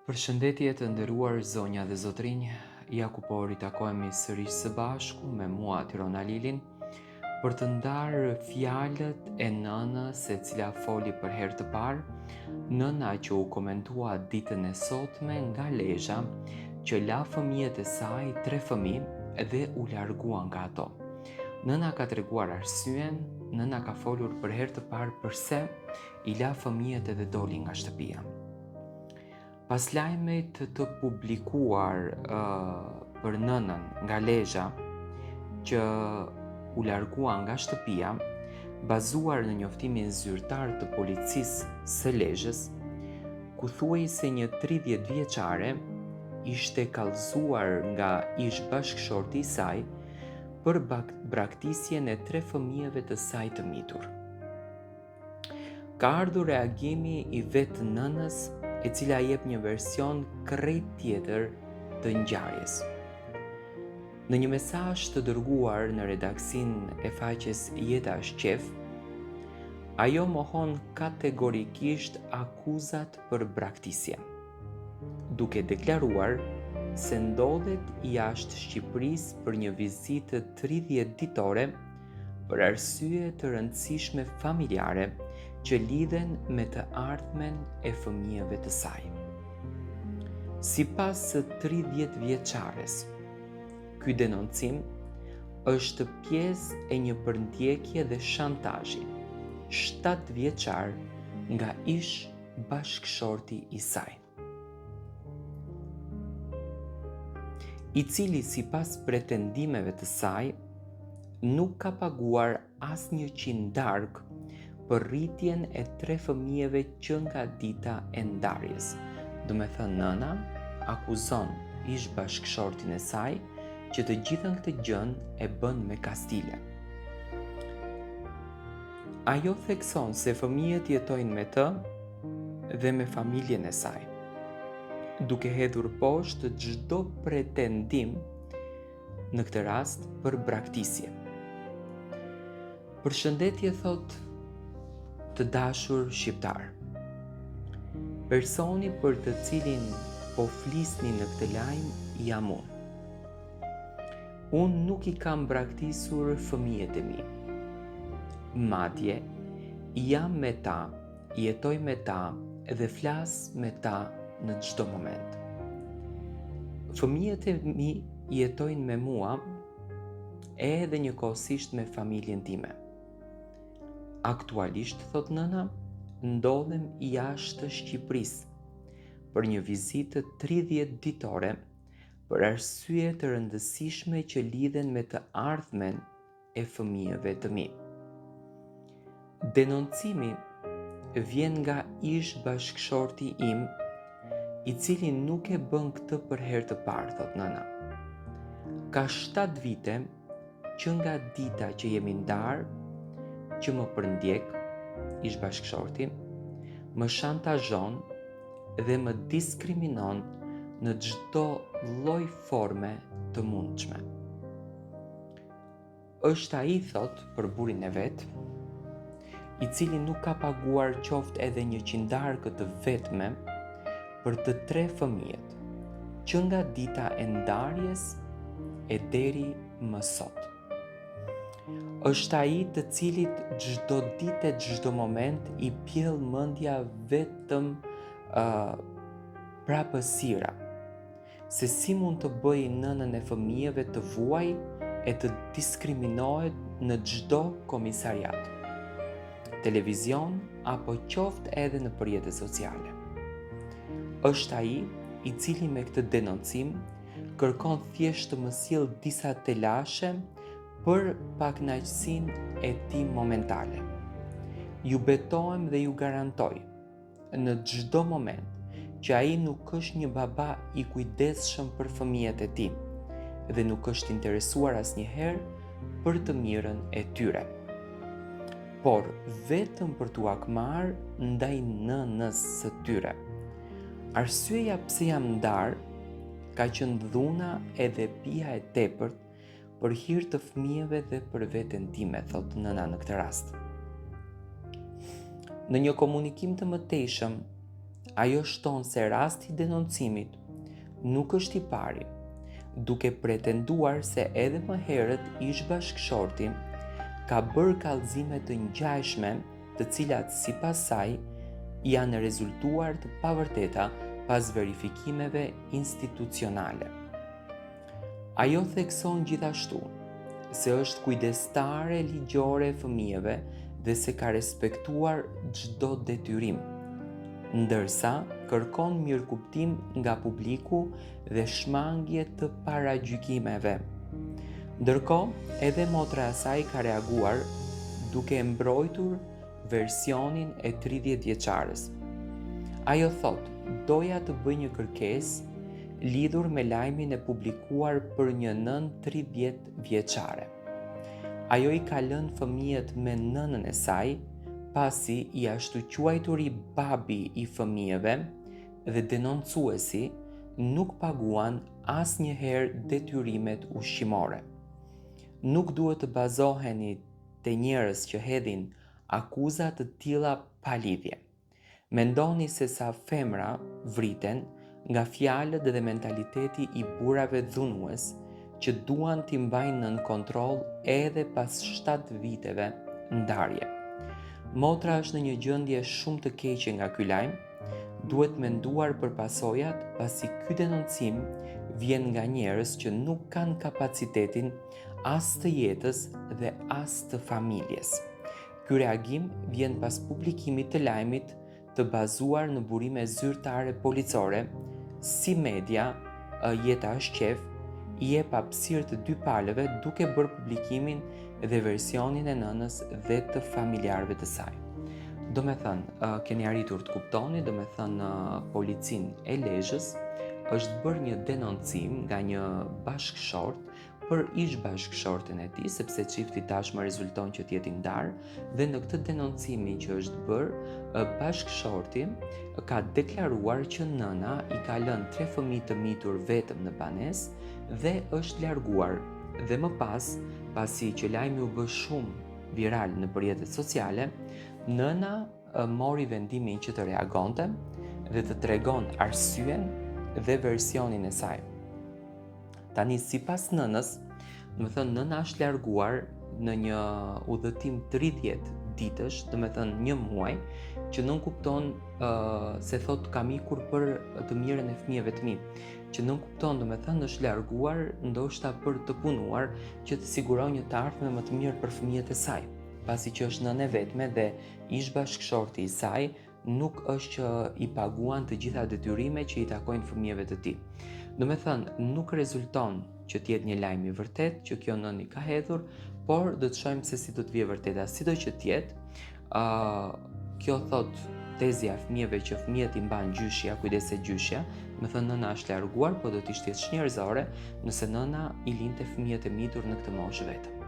Përshëndetje të nderuar zonja dhe zotrinj, ja ku po ritakojemi sërish së bashku me mua Tirona Lilin për të ndarë fjalët e nënës e cila foli për herë të parë, nëna që u komentua ditën e sotme nga Lezhë, që la fëmijët e saj 3 fëmijë dhe u largua nga ato. Nëna ka treguar arsyen, nëna ka folur për herë të parë pse i la fëmijët edhe doli nga shtëpia. Pas lajmit të publikuar për nënën nga Lezhë, që u largua nga shtëpia, bazuar në njoftimin zyrtar të policisë së Lezhës, ku thuaj se një 30 vjeçare ishte kallëzuar nga ish bashkëshorti i saj për braktisjen e 3 fëmijëve të saj të mitur. Ka ardhur reagimi i vetë nënës, e cila jep një version krejt tjetër të ngjarjes. Në një mesazh të dërguar në redaksinë e faqes Jeta është qef, ajo mohon kategorikisht akuzat për braktisje, duke deklaruar se ndodhet jashtë Shqipërisë për një vizitë 30 ditore për arsye të rëndësishme familjare që lidhen me të ardhmen e fëmijëve të saj. Sipas së 30 vjeçares, ky denoncim është pjesë e një përndjekje dhe shantazhi 7 vjeçar nga ish bashkëshorti i saj, i cili sipas pretendimeve të saj nuk ka paguar asnjë qindark për rritjen e 3 fëmijëve që nga dita e ndarjes. Do me thënë, nëna akuzon ish bashkëshortin e saj që të gjithën këtë gjën e bën me kastile. Ajo thekson se fëmijët jetojnë me të dhe me familjen e saj, duke hedhur poshtë çdo pretendim në këtë rast për braktisje. Përshëndetje, thot, të dashur shqiptar. Personi për të cilin po flisni në këtë lajm jam unë. Unë nuk i kam braktisur fëmijët e mi. Madje jam me ta, jetoj me ta dhe flas me ta në çdo moment. Fëmijët e mi jetojnë me mua edhe njëkohësisht me familjen time. Aktualisht, thot nëna, ndodhem jashtë Shqipërisë për një vizitë 30 ditore për arsye të rëndësishme që lidhen me të ardhmen e fëmijëve të mi. Denoncimi vjen nga ish bashkëshorti im, i cili nuk e bën këtë për herë të parë, thot nëna. Ka 7 vite që nga dita që jemi ndarë, që më përndjek, ish bashkëshorti, më shantazhon dhe më diskriminon në çdo lloj forme të mundshme. Është ai, thot, për burrin e vet, i cili nuk ka paguar qoftë edhe një qindarkë të vetme për të 3 fëmijët, që nga dita e ndarjes e deri më sot. Është ai të cilit çdo ditë e çdo moment i pjell mendja vetëm prapësira, se si mund të bëj nënën e fëmijëve të vuaj e të diskriminohet në çdo komisariat, televizion apo qoftë edhe në rrjete sociale. Është ai i cili me këtë denoncim kërkon thjesht të më sjell disa telashe për pakënaqësinë e tij momentale. Ju betohem dhe ju garantoj në çdo moment që ai nuk është një baba i kujdesshëm për fëmijët e tij dhe nuk është interesuar asnjëherë për të mirën e tyre, por vetëm për t'u akmarrë ndaj nënës së tyre. Arsyeja pse jam ndar ka qenë dhuna edhe pija e tepërt për hir të fëmijëve dhe për veten time, thot nëna në këtë rast. Në një komunikim të mëtejshëm, Ajo shton se rasti i denoncimit nuk është i pari, duke pretenduar se edhe më herët ish bashkëshorti ka bërë kallëzime të ngjashme, të cilat sipas saj janë rezultuar të pavërteta pas verifikimeve institucionale. Ajo thekson gjithashtu se është kujdestare ligjore e fëmijëve dhe se ka respektuar çdo detyrim, ndërsa kërkon mirëkuptim nga publiku dhe shmangje të paragjykimeve. Ndërkohë, edhe motra e saj ka reaguar duke mbrojtur versionin e 30 vjeçares. Ajo thot, doja të bëj një kërkesë lidhur me lajmin e publikuar për një nën 30 vjeçare. Ajo i ka lënë fëmijët me nënën e saj, pasi i ashtu quajturi babi i fëmijëve dhe denoncuesi nuk paguan asnjëherë detyrimet ushqimore. Nuk duhet të bazoheni te njerëz që hedhin akuza të tilla pa lidhje. Mendoni se sa femra vriten nga fjalët dhe mentaliteti i burrave dhunues që duan t'i mbajnë nën kontroll edhe pas 7 viteve ndarje. Motra është në një gjendje shumë të keqe nga ky lajm, duhet menduar për pasojat pasi ky denoncim vjen nga njerëz që nuk kanë kapacitetin as të jetës dhe as të familjes. Ky reagim vjen pas publikimit të lajmit të bazuar në burime zyrtare policore, si media Jeta është qef i jep hapësirë të dy palëve duke bërë publikimin dhe versionin e nënës dhe të familjarëve të saj. Do me thënë, keni arritur të kuptoni, do me thënë policin e Lezhës është bërë një denoncim nga një bashkëshort për ish bashkëshorten e tij, sepse çifti tashmë rezulton që të jetë i ndarë, dhe në këtë denoncimin që është bërë, bashkëshorti ka deklaruar që nëna i ka lënë 3 fëmijë të mitur vetëm në banesë dhe është larguar. Dhe më pas, pasi që lajmi u bë shumë viral në rrjetet sociale, nëna mori vendimin që të reagonte dhe të tregon arsyen dhe versionin e saj. Tani, sipas nënës, do të thënë nëna është larguar në një udhëtim 30 ditësh, do të thënë 1 muaj, që nuk kupton se thot kam ikur për të mirën e fëmijëve të mi, që nuk kupton, do të thënë është larguar ndoshta për të punuar që të siguron një të ardhme më të mirë për fëmijët e saj, pasi që është nënë e vetme dhe ish bashkëshorti i saj nuk është që i paguan të gjitha detyrimet që i takojnë fëmijëve të tij. Do me thënë, nuk rezulton që t'jetë një lajm i vërtet që kjo nën i ka hedhur, por do të shohim se si do të vijë vërteta. Sido që t'jetë, kjo thot tezja e fëmijëve që fëmijët i mban gjyshja, kujdes e gjyshja, me thënë nëna është larguar, po do të ishte njerëzore nëse nëna i linte fëmijët e mitur në këtë moshë vetëm.